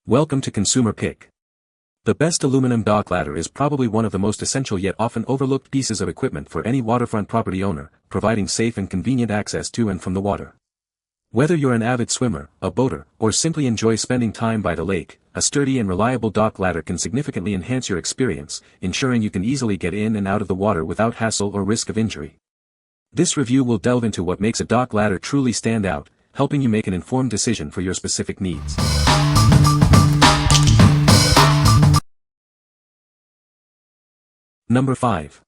Welcome to Consumer Pick. The best aluminum dock ladder is probably one of the most essential yet often overlooked pieces of equipment for any waterfront property owner, providing safe and convenient access to and from the water. Whether you're an avid swimmer, a boater, or simply enjoy spending time by the lake, a sturdy and reliable dock ladder can significantly enhance your experience, ensuring you can easily get in and out of the water without hassle or risk of injury. This review will delve into what makes a dock ladder truly stand out, helping you make an informed decision for your specific needs. Number 5.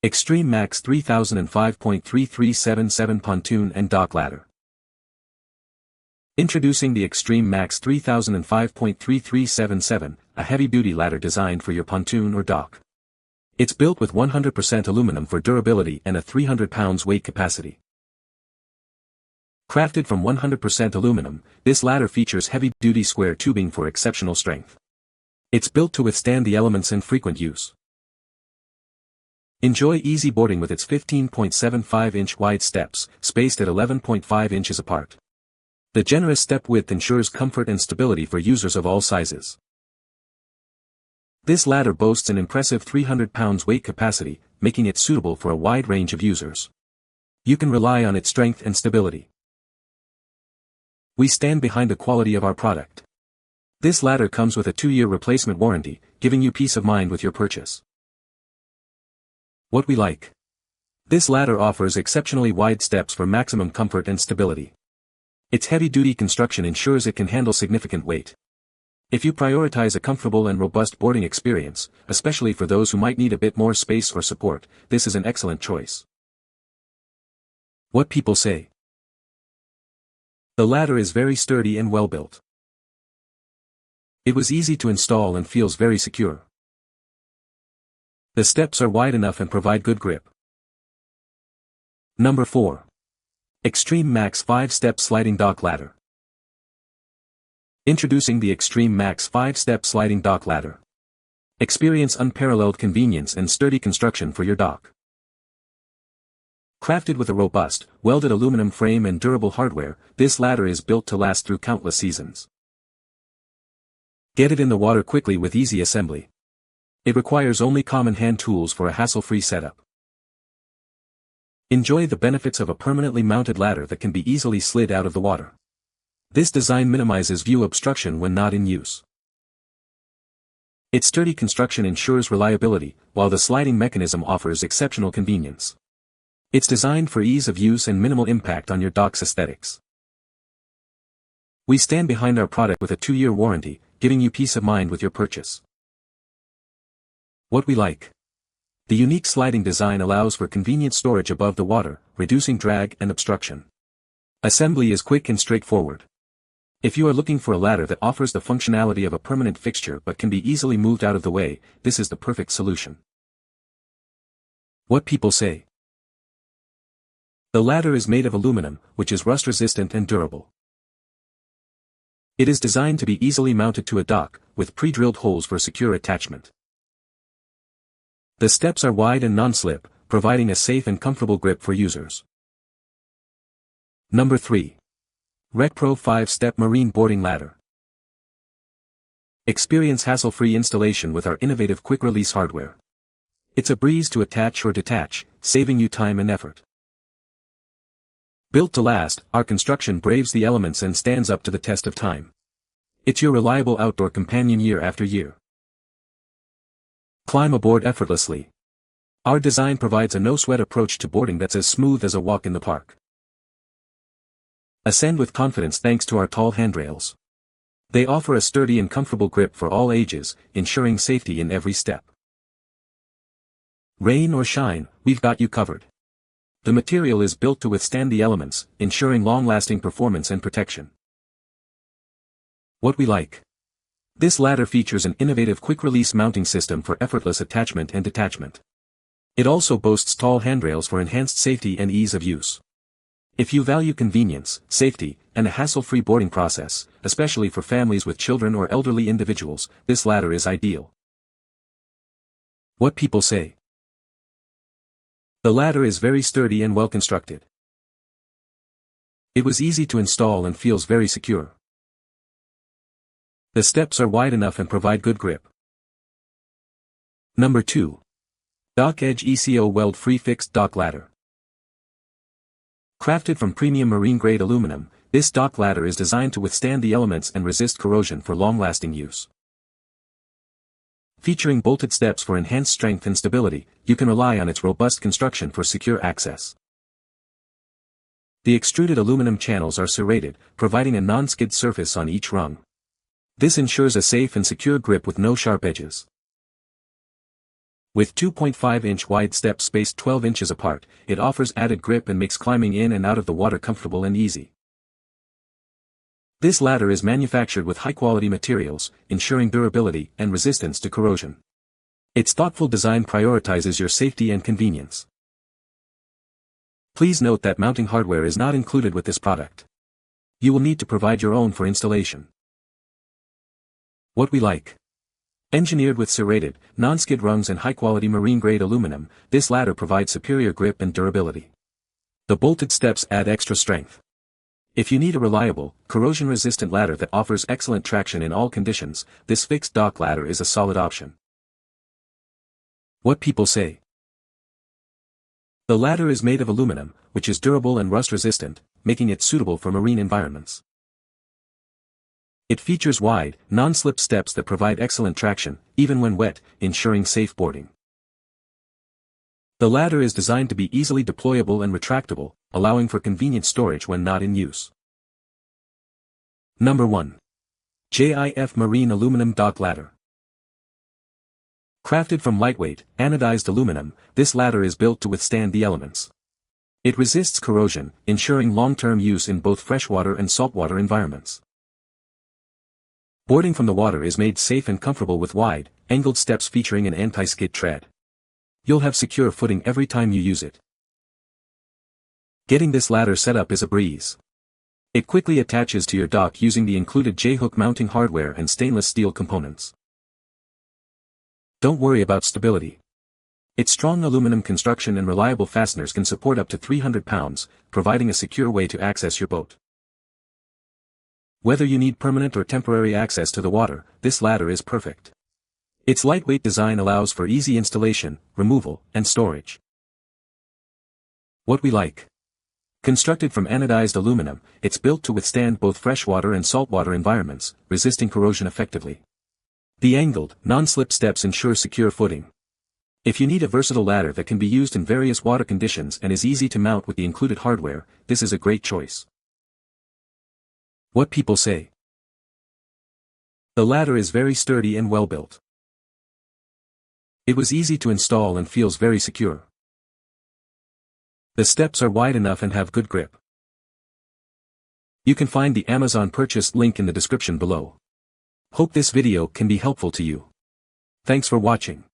Extreme Max 3005.3377 Pontoon and Dock Ladder. Introducing the Extreme Max 3005.3377, a heavy-duty ladder designed for your pontoon or dock. It's built with 100% aluminum for durability and a 300 pounds weight capacity. Crafted from 100% aluminum, this ladder features heavy-duty square tubing for exceptional strength. It's built to withstand the elements and frequent use. Enjoy easy boarding with its 15.75-inch wide steps, spaced at 11.5 inches apart. The generous step width ensures comfort and stability for users of all sizes. This ladder boasts an impressive 300 pounds weight capacity, making it suitable for a wide range of users. You can rely on its strength and stability. We stand behind the quality of our product. This ladder comes with a 2-year replacement warranty, giving you peace of mind with your purchase. What we like. This ladder offers exceptionally wide steps for maximum comfort and stability. Its heavy-duty construction ensures it can handle significant weight. If you prioritize a comfortable and robust boarding experience, especially for those who might need a bit more space or support, this is an excellent choice. What people say. The ladder is very sturdy and well built. It was easy to install and feels very secure. The steps are wide enough and provide good grip. Number 4. Extreme Max 5-Step Sliding Dock Ladder. Introducing the Extreme Max 5-Step Sliding Dock Ladder. Experience unparalleled convenience and sturdy construction for your dock. Crafted with a robust, welded aluminum frame and durable hardware, this ladder is built to last through countless seasons. Get it in the water quickly with easy assembly. It requires only common hand tools for a hassle-free setup. Enjoy the benefits of a permanently mounted ladder that can be easily slid out of the water. This design minimizes view obstruction when not in use. Its sturdy construction ensures reliability, while the sliding mechanism offers exceptional convenience. It's designed for ease of use and minimal impact on your dock's aesthetics. We stand behind our product with a 2-year warranty, giving you peace of mind with your purchase. What we like. The unique sliding design allows for convenient storage above the water, reducing drag and obstruction. Assembly is quick and straightforward. If you are looking for a ladder that offers the functionality of a permanent fixture but can be easily moved out of the way, this is the perfect solution. What people say. The ladder is made of aluminum, which is rust-resistant and durable. It is designed to be easily mounted to a dock, with pre-drilled holes for secure attachment. The steps are wide and non-slip, providing a safe and comfortable grip for users. Number 3. RecPro 5-Step Marine Boarding Ladder. Experience hassle-free installation with our innovative quick-release hardware. It's a breeze to attach or detach, saving you time and effort. Built to last, our construction braves the elements and stands up to the test of time. It's your reliable outdoor companion year after year. Climb aboard effortlessly. Our design provides a no-sweat approach to boarding that's as smooth as a walk in the park. Ascend with confidence thanks to our tall handrails. They offer a sturdy and comfortable grip for all ages, ensuring safety in every step. Rain or shine, we've got you covered. The material is built to withstand the elements, ensuring long-lasting performance and protection. What we like. This ladder features an innovative quick-release mounting system for effortless attachment and detachment. It also boasts tall handrails for enhanced safety and ease of use. If you value convenience, safety, and a hassle-free boarding process, especially for families with children or elderly individuals, this ladder is ideal. What people say. The ladder is very sturdy and well constructed. It was easy to install and feels very secure. The steps are wide enough and provide good grip. Number 2. Dock Edge ECO Weld Free Fixed Dock Ladder. Crafted from premium marine-grade aluminum, this dock ladder is designed to withstand the elements and resist corrosion for long-lasting use. Featuring bolted steps for enhanced strength and stability, you can rely on its robust construction for secure access. The extruded aluminum channels are serrated, providing a non-skid surface on each rung. This ensures a safe and secure grip with no sharp edges. With 2.5-inch wide steps spaced 12 inches apart, it offers added grip and makes climbing in and out of the water comfortable and easy. This ladder is manufactured with high-quality materials, ensuring durability and resistance to corrosion. Its thoughtful design prioritizes your safety and convenience. Please note that mounting hardware is not included with this product. You will need to provide your own for installation. What we like. Engineered with serrated, non-skid rungs and high-quality marine-grade aluminum, this ladder provides superior grip and durability. The bolted steps add extra strength. If you need a reliable, corrosion-resistant ladder that offers excellent traction in all conditions, this fixed dock ladder is a solid option. What people say. The ladder is made of aluminum, which is durable and rust-resistant, making it suitable for marine environments. It features wide, non-slip steps that provide excellent traction, even when wet, ensuring safe boarding. The ladder is designed to be easily deployable and retractable, allowing for convenient storage when not in use. Number 1. JIF Marine Aluminum Dock Ladder. Crafted from lightweight, anodized aluminum, this ladder is built to withstand the elements. It resists corrosion, ensuring long-term use in both freshwater and saltwater environments. Boarding from the water is made safe and comfortable with wide, angled steps featuring an anti-skid tread. You'll have secure footing every time you use it. Getting this ladder set up is a breeze. It quickly attaches to your dock using the included J-hook mounting hardware and stainless steel components. Don't worry about stability. Its strong aluminum construction and reliable fasteners can support up to 300 pounds, providing a secure way to access your boat. Whether you need permanent or temporary access to the water, this ladder is perfect. Its lightweight design allows for easy installation, removal, and storage. What we like. Constructed from anodized aluminum, it's built to withstand both freshwater and saltwater environments, resisting corrosion effectively. The angled, non-slip steps ensure secure footing. If you need a versatile ladder that can be used in various water conditions and is easy to mount with the included hardware, this is a great choice. What people say. The ladder is very sturdy and well built. It was easy to install and feels very secure. The steps are wide enough and have good grip. You can find the Amazon purchase link in the description below. Hope this video can be helpful to you. Thanks for watching.